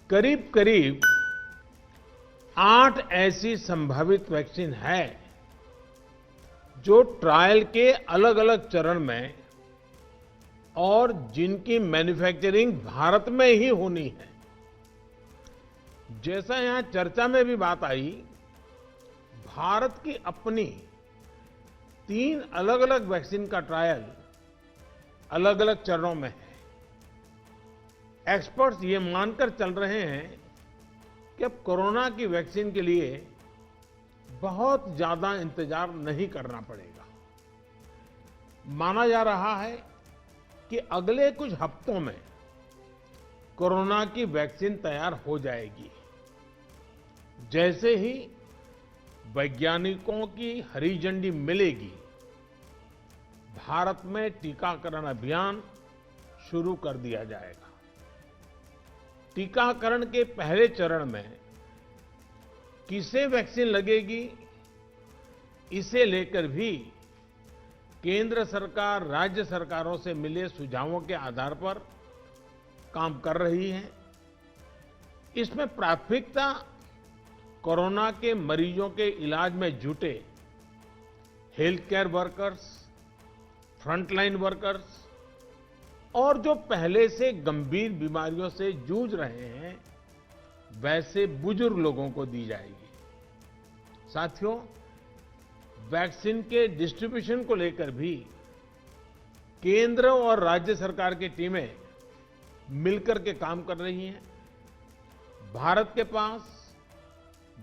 करीब करीब 8 ऐसी संभावित वैक्सीन है जो ट्रायल के अलग अलग चरण में और जिनकी मैन्युफैक्चरिंग भारत में ही होनी है। जैसा यहां चर्चा में भी बात आई, भारत की अपनी 3 अलग अलग वैक्सीन का ट्रायल अलग अलग चरणों में है। एक्सपर्ट्स ये मानकर चल रहे हैं कि अब कोरोना की वैक्सीन के लिए बहुत ज्यादा इंतजार नहीं करना पड़ेगा। माना जा रहा है कि अगले कुछ हफ्तों में कोरोना की वैक्सीन तैयार हो जाएगी। जैसे ही वैज्ञानिकों की हरी झंडी मिलेगी, भारत में टीकाकरण अभियान शुरू कर दिया जाएगा। टीकाकरण के पहले चरण में किसे वैक्सीन लगेगी, इसे लेकर भी केंद्र सरकार राज्य सरकारों से मिले सुझावों के आधार पर काम कर रही है। इसमें प्राथमिकता कोरोना के मरीजों के इलाज में जुटे health care workers, frontline workers और जो पहले से गंभीर बीमारियों से जूझ रहे हैं, वैसे बुजुर्ग लोगों को दी जाएगी। साथियों, वैक्सीन के डिस्ट्रीब्यूशन को लेकर भी केंद्र और राज्य सरकार की टीमें मिलकर के काम कर रही हैं। भारत के पास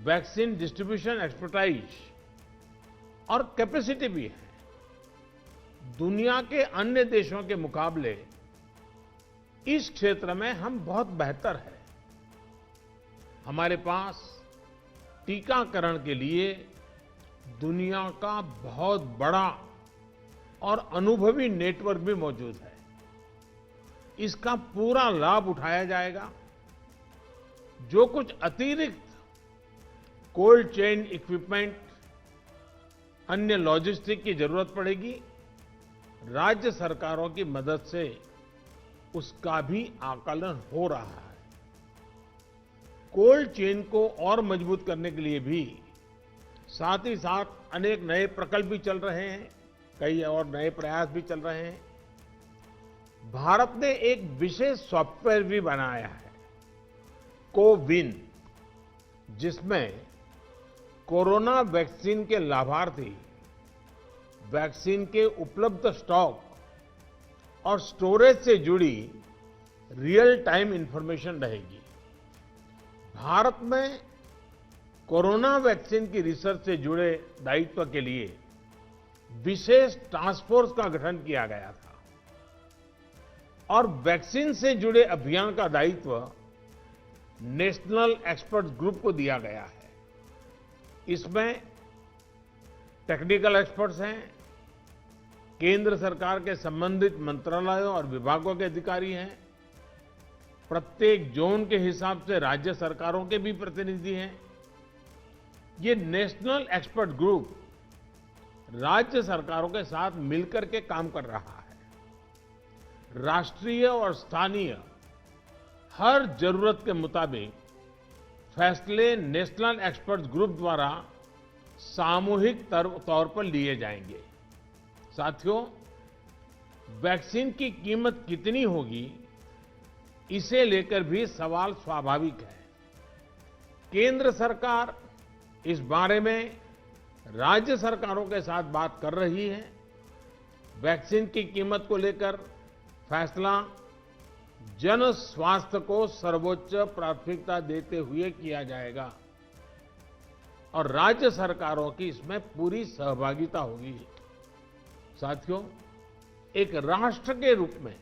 वैक्सीन डिस्ट्रीब्यूशन एक्सपर्टाइज और कैपेसिटी भी है। दुनिया के अन्य देशों के मुकाबले इस क्षेत्र में हम बहुत बेहतर हैं। हमारे पास टीकाकरण के लिए दुनिया का बहुत बड़ा और अनुभवी नेटवर्क भी मौजूद है। इसका पूरा लाभ उठाया जाएगा। जो कुछ अतिरिक्त कोल्ड चेन इक्विपमेंट, अन्य लॉजिस्टिक की जरूरत पड़ेगी, राज्य सरकारों की मदद से उसका भी आकलन हो रहा है। कोल्ड चेन को और मजबूत करने के लिए भी साथ ही साथ अनेक नए प्रकल्प भी चल रहे हैं, कई और नए प्रयास भी चल रहे हैं। भारत ने एक विशेष सॉफ्टवेयर भी बनाया है, कोविन, जिसमें कोरोना वैक्सीन के लाभार्थी वैक्सीन के उपलब्ध स्टॉक और स्टोरेज से जुड़ी रियल टाइम इंफॉर्मेशन रहेगी। भारत में कोरोना वैक्सीन की रिसर्च से जुड़े दायित्व के लिए विशेष टास्क फोर्स का गठन किया गया था और वैक्सीन से जुड़े अभियान का दायित्व नेशनल एक्सपर्ट ग्रुप को दिया गया है। इसमें टेक्निकल एक्सपर्ट्स हैं, केंद्र सरकार के संबंधित मंत्रालयों और विभागों के अधिकारी हैं, प्रत्येक जोन के हिसाब से राज्य सरकारों के भी प्रतिनिधि हैं। ये नेशनल एक्सपर्ट ग्रुप राज्य सरकारों के साथ मिलकर के काम कर रहा है। राष्ट्रीय और स्थानीय हर जरूरत के मुताबिक फैसले नेशनल एक्सपर्ट ग्रुप द्वारा सामूहिक तौर पर लिए जाएंगे। साथियों, वैक्सीन की कीमत कितनी होगी, इसे लेकर भी सवाल स्वाभाविक है। केंद्र सरकार इस बारे में राज्य सरकारों के साथ बात कर रही है। वैक्सीन की कीमत को लेकर फैसला जन स्वास्थ्य को सर्वोच्च प्राथमिकता देते हुए किया जाएगा और राज्य सरकारों की इसमें पूरी सहभागिता होगी। साथियों, एक राष्ट्र के रूप में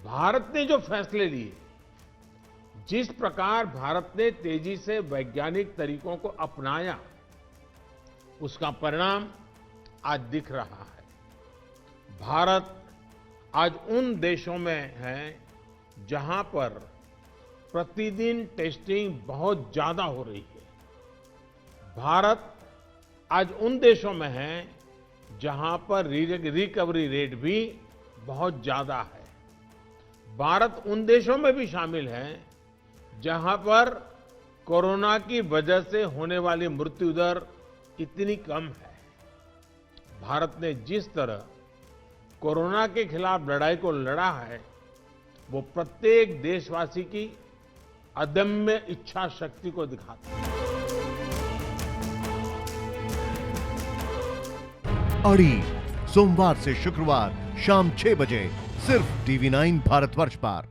भारत ने जो फैसले लिए, जिस प्रकार भारत ने तेजी से वैज्ञानिक तरीकों को अपनाया, उसका परिणाम आज दिख रहा है। भारत आज उन देशों में है जहां पर प्रतिदिन टेस्टिंग बहुत ज्यादा हो रही है। भारत आज उन देशों में है जहां पर रिकवरी रेट भी बहुत ज्यादा है। भारत उन देशों में भी शामिल है जहां पर कोरोना की वजह से होने वाली मृत्यु दर इतनी कम है, भारत ने जिस तरह कोरोना के खिलाफ लड़ाई को लड़ा है, वो प्रत्येक देशवासी की अदम्य इच्छा शक्ति को दिखाता है। अड़ी सोमवार से शुक्रवार शाम 6 बजे सिर्फ TV9 भारतवर्ष पर।